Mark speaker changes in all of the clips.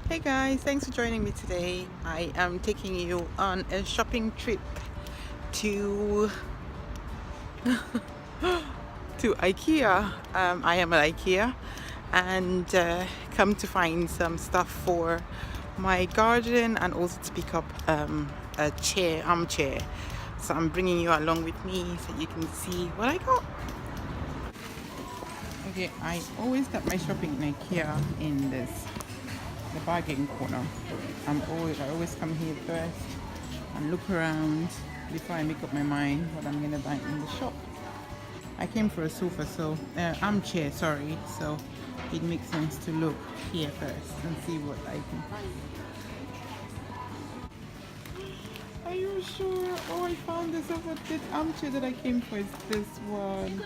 Speaker 1: Hey guys, thanks for joining me today. I am taking you on a shopping trip to Ikea. I am at Ikea and come to find some stuff for my garden and also to pick up a armchair. So I'm bringing you along with me so you can see what I got. Okay, I always get my shopping in Ikea in the bargain corner. I always come here first and look around before I make up my mind what I'm gonna buy in the shop. I came for a sofa, so armchair, sorry. So it makes sense to look here first and see what I can find. Are you sure? Oh, I found this over this armchair that I came for is this one,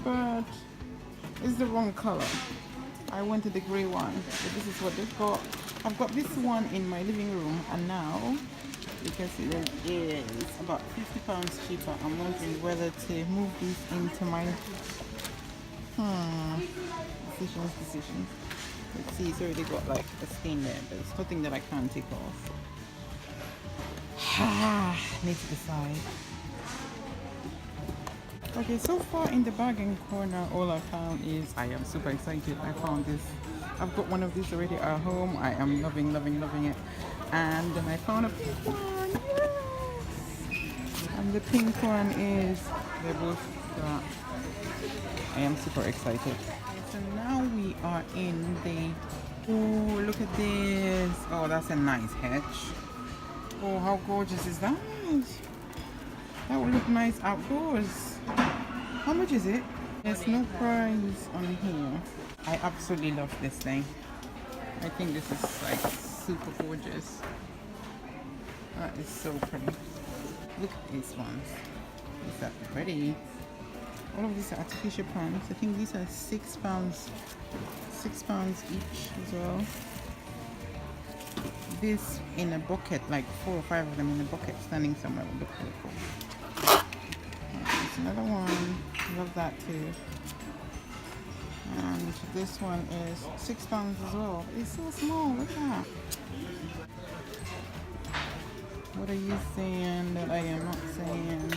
Speaker 1: but it's the wrong color. I wanted the grey one, but this is what they've got. I've got this one in my living room, and now you can see that it is about £50 cheaper. I'm wondering whether to move these into my decisions. Let's see, it's already got like a stain there, but it's nothing that I can't take off. Need to decide. Okay, so far in the bargain corner, all I found is, I am super excited. I found this. I've got one of these already at home. I am loving it. And then I found a pink one. Yes! And the pink one is, they're both that. I am super excited. Okay, so now we are in the, oh, look at this. Oh, that's a nice hedge. Oh, how gorgeous is that? That would look nice outdoors. How much is it? There's no price on here. I absolutely love this thing. I think this is like super gorgeous. That is so pretty. Look at these ones. These are pretty. All of these are artificial plants. I think these are £6. £6 each as well. This in a bucket, like 4 or 5 of them in a bucket standing somewhere would look really cool. Another one, love that too. And this one is £6 as well. It's so small, look at that. What are you saying that I am not saying?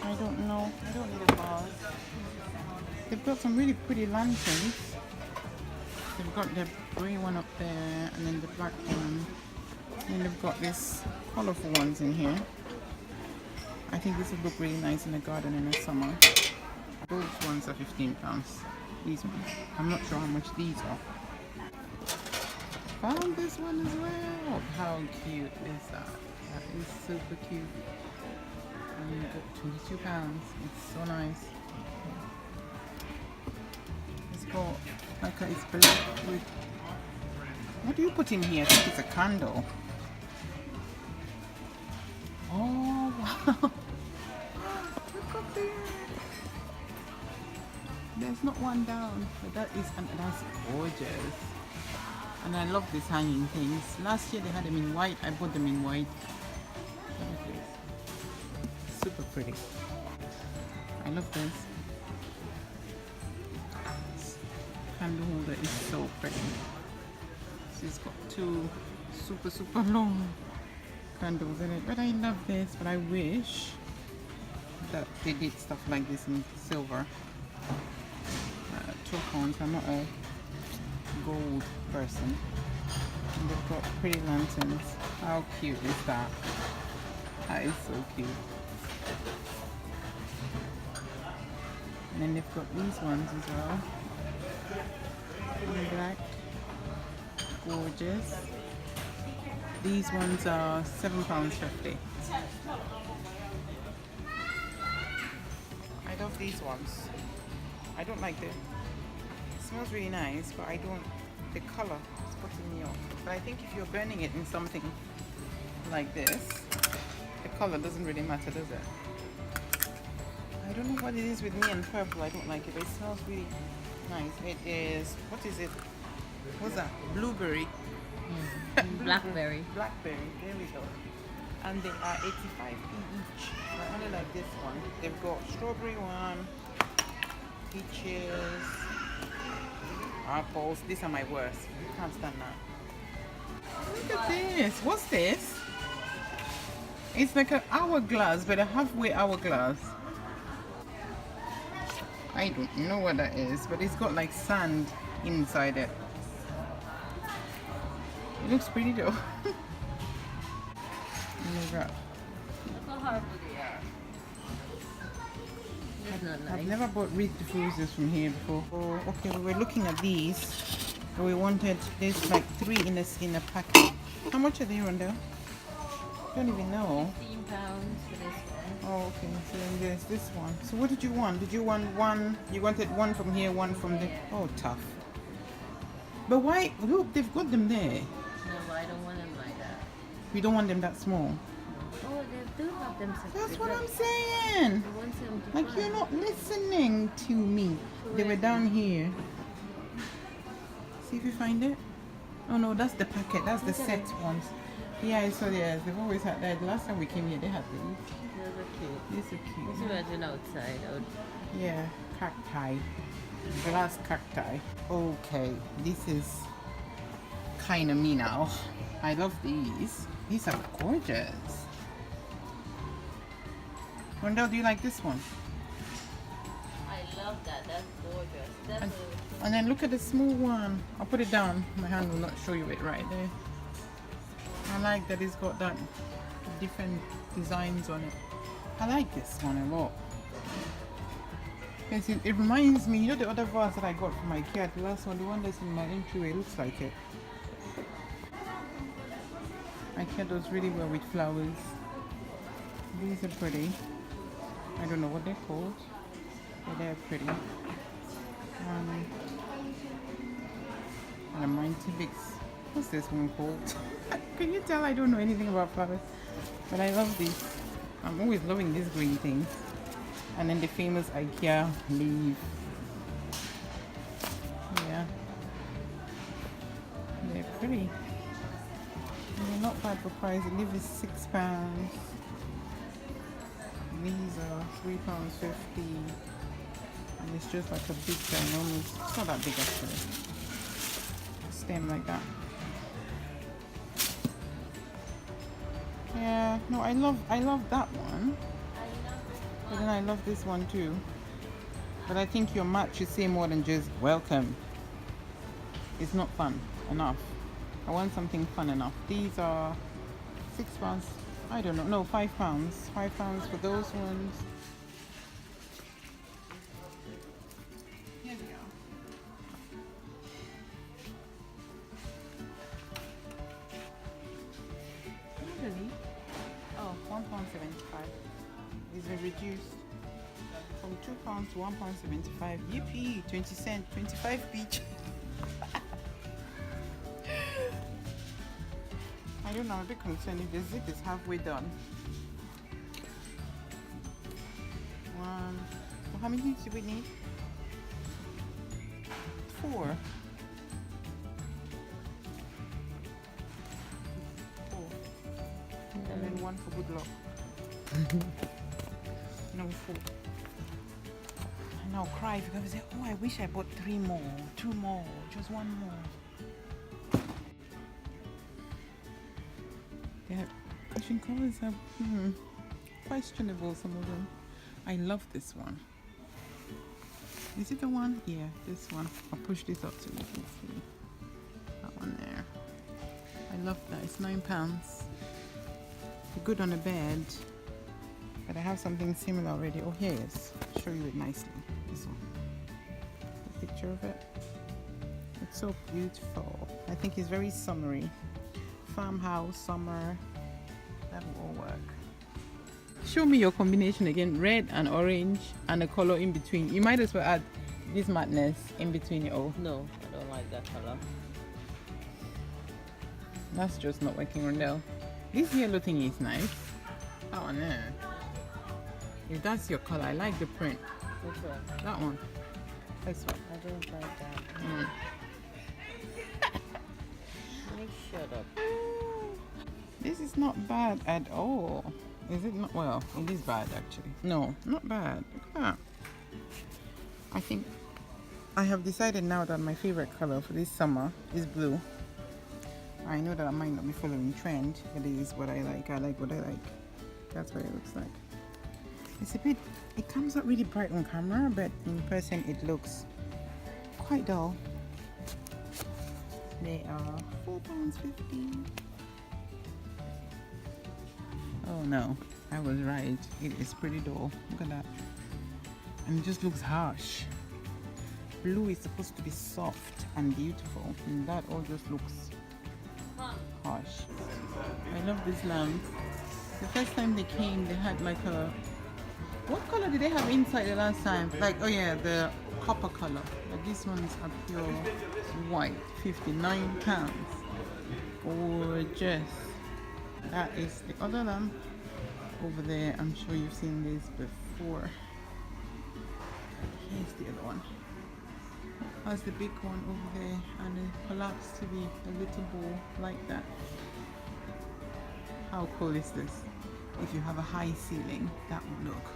Speaker 1: I don't know. I don't need a vase. They've got some really pretty lanterns. They've got the grey one up there and then the black one. And then they've got these colourful ones in here. I think this would look really nice in the garden in the summer. Those ones are £15. These ones. I'm not sure how much these are. Found this one as well. How cute is that? That is super cute. And £22. It's so nice. It's got like it's black with. What do you put in here? I think it's a candle. Oh wow! Look up there. There's not one down, but that's gorgeous. And I love these hanging things. Last year they had them in white. I bought them in white. Look at this. Super pretty. I love this. Candle holder is so pretty. She's got two super long candles in it, but I love this. But I wish that they did stuff like this in silver. £12. I'm not a gold person. And they've got pretty lanterns. How cute is that? That is so cute. And then they've got these ones as well. In black. Gorgeous. These ones are £7.50. I love these ones. I don't like it smells really nice, but I don't, the color is putting me off. But I think if you're burning it in something like this, the color doesn't really matter, does it? I don't know what it is with me and purple. I don't like it, but it smells really nice. It is, what is it? What's that? Blueberry.
Speaker 2: Blackberry.
Speaker 1: Blackberry, there we go. And they are 85 each. I only like this one. They've got strawberry one, peaches, Apples. These are my worst. Can't stand that. Look at this. What's this? It's like an hourglass, but a halfway hourglass. I don't know what that is, but it's got like sand inside it. It looks pretty though. Oh my God.
Speaker 2: Look how hard they are. It's not nice.
Speaker 1: I've never bought reed diffusers from here before. Oh, okay, we were looking at these. We wanted there's like 3 in a packet. How much are they, Rondell? Don't even know.
Speaker 2: £15 for this one.
Speaker 1: Oh, okay. So then there's this one. So what did you want? Did you want one? You wanted one from here, one from there. Oh, tough. But why? Look, they've got them there.
Speaker 2: No, but I don't want them like that.
Speaker 1: We don't want them that small.
Speaker 2: Oh, they do have them separate.
Speaker 1: That's what I'm saying. Like you're not listening to me. They were down here. See if you find it. Oh no, that's the packet. That's the set ones. Yeah, I saw theirs. They've always had that. The last time we came here, they had these.
Speaker 2: Those are cute.
Speaker 1: These are cute.
Speaker 2: Let's imagine outside.
Speaker 1: Yeah, cacti. Glass cacti. Okay, this is kind of me now. I love these. These are gorgeous. Rondell, do you like this one?
Speaker 2: I love that. That's gorgeous. That's
Speaker 1: And then look at the small one. I'll put it down. My hand will not show you it right there. I like that it's got that different designs on it. I like this one a lot. Because it reminds me, you know the other vase that I got from Ikea, the last one, the one that's in my entryway, looks like it. Ikea does really well with flowers. These are pretty. I don't know what they're called, but they're pretty. And a mighty big. What's this one called? Can you tell I don't know anything about flowers? But I love these. I'm always loving these green things. And then the famous IKEA leaf. Yeah. They're pretty. And they're not bad for price. The leaf is £6. These are £3.50. And it's just like a big ginormous. It's not that big actually. Stem like that. Yeah, no, I love that one. But then I love this one too. But I think your mat should say more than just welcome. It's not fun enough. I want something fun enough. These are £6. I don't know. No, £5. £5 for those ones. Here we go. Usually, oh, £1.75. It's been reduced from £2 to £1.75. Yippee! 20 cents, 25 each. I don't know, I'm a bit concerned if the zip is halfway done. One. Well, how many do we need? 4. 4. And then 1 for good luck. No, 4. And I'll cry if you say, oh, I wish I bought 3 more, 2 more, just 1 more. Yeah, cushion covers are questionable, some of them. I love this one. Is it the one? Yeah, this one. I'll push this up so you can see. That one there. I love that. It's £9. Good on a bed. But I have something similar already. Oh, here it is. I'll show you it nicely. This one. A picture of it. It's so beautiful. I think it's very summery. Farmhouse, summer. That will all work. Show me your combination again. Red and orange and a color in between. You might as well add this madness in between it all.
Speaker 2: No, I don't like that color.
Speaker 1: That's just not working, Rondell. This yellow thing is nice. Oh no. If that's your color, I like the print.
Speaker 2: Which one?
Speaker 1: That one. This one.
Speaker 2: I don't like that. Make shut up.
Speaker 1: This is not bad at all. Is it not? Well, it is bad actually. No, not bad. Look at that. I think I have decided now that my favorite color for this summer is blue. I know that I might not be following trend, but it is what I like. I like what I like. That's what it looks like. It's a bit, it comes out really bright on camera, but in person it looks quite dull. They are £4.50. Oh no, I was right. It is pretty dull. Look at that. And it just looks harsh. Blue is supposed to be soft and beautiful, and that all just looks harsh. I love this lamp. The first time they came, they had like a, what color did they have inside the last time? Like, oh yeah, the copper color. But these ones are pure white. £59. Gorgeous. That is the other lamp over there. I'm sure you've seen this before. Here's the other one. That's the big one over there, and it collapsed to be a little ball like that. How cool is this? If you have a high ceiling, that would look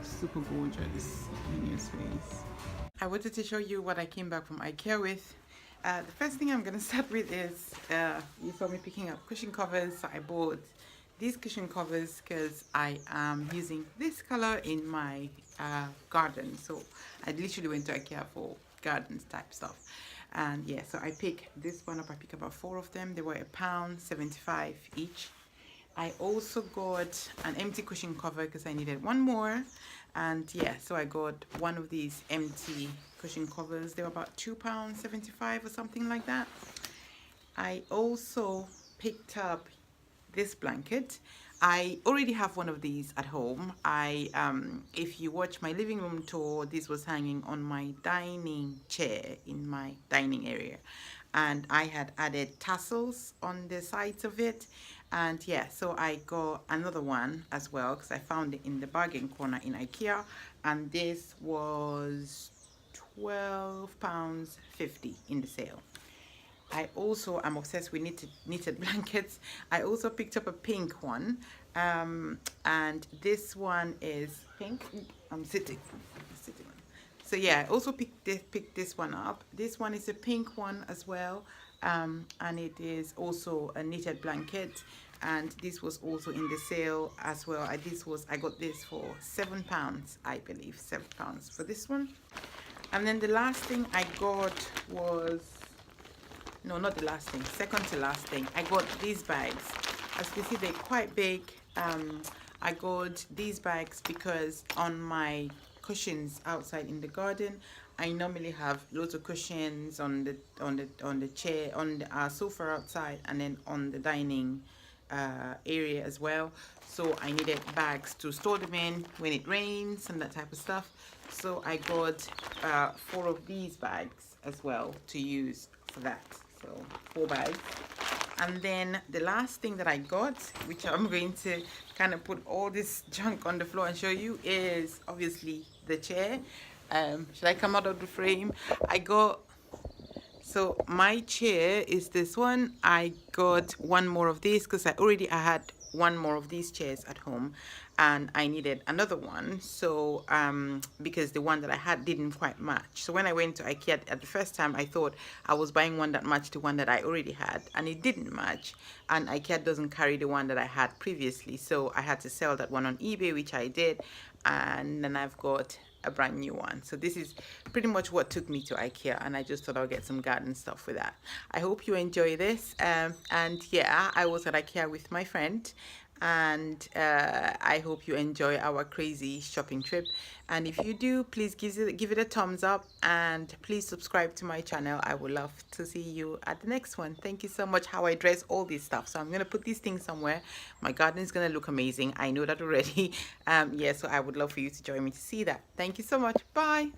Speaker 1: super gorgeous in your space. I wanted to show you what I came back from Ikea with. The first thing I'm going to start with is, you saw me picking up cushion covers. So I bought these cushion covers because I am using this color in my garden. So I literally went to Ikea for gardens type stuff. And yeah, so I picked this one up. I picked about 4 of them. They were £1.75 each. I also got an empty cushion cover because I needed one more. And yeah, so I got one of these empty cushion covers. They were about £2.75 or something like that. I also picked up this blanket. I already have one of these at home. If you watch my living room tour, this was hanging on my dining chair in my dining area, and I had added tassels on the sides of it. And yeah, so I got another one as well because I found it in the bargain corner in Ikea, and this was £12.50 in the sale. I also am obsessed with knitted blankets. I also picked up a pink one, and this one is pink. I'm sitting on. So yeah, I also picked this one up. This one is a pink one as well, and it is also a knitted blanket, and this was also in the sale as well. I got this for £7, I believe, £7 for this one. And then the last thing I got was, no, not the last thing, second to last thing, I got these bags. As you can see, they're quite big. I got these bags because on my cushions outside in the garden, I normally have lots of cushions on the chair, on the sofa outside, and then on the dining area as well. So I needed bags to store them in when it rains and that type of stuff. So I got 4 of these bags as well to use for that. So 4 bags. And then the last thing that I got, which I'm going to kind of put all this junk on the floor and show you, is obviously the chair. Should I come out of the frame? So my chair is this one. I got one more of these because I had one more of these chairs at home, and I needed another one. So because the one that I had didn't quite match. So when I went to Ikea at the first time, I thought I was buying one that matched the one that I already had, and it didn't match. And Ikea doesn't carry the one that I had previously, so I had to sell that one on eBay, which I did, and then I've got a brand new one. So this is pretty much what took me to Ikea, and I just thought I'll get some garden stuff with that. I hope you enjoy this, and yeah, I was at Ikea with my friend, and I hope you enjoy our crazy shopping trip. And if you do, please give it a thumbs up, and please subscribe to my channel. I would love to see you at the next one. Thank you so much. How I dress all this stuff, so I'm gonna put these things somewhere. My garden is gonna look amazing, I know that already. Yeah, so I would love for you to join me to see that. Thank you so much. Bye.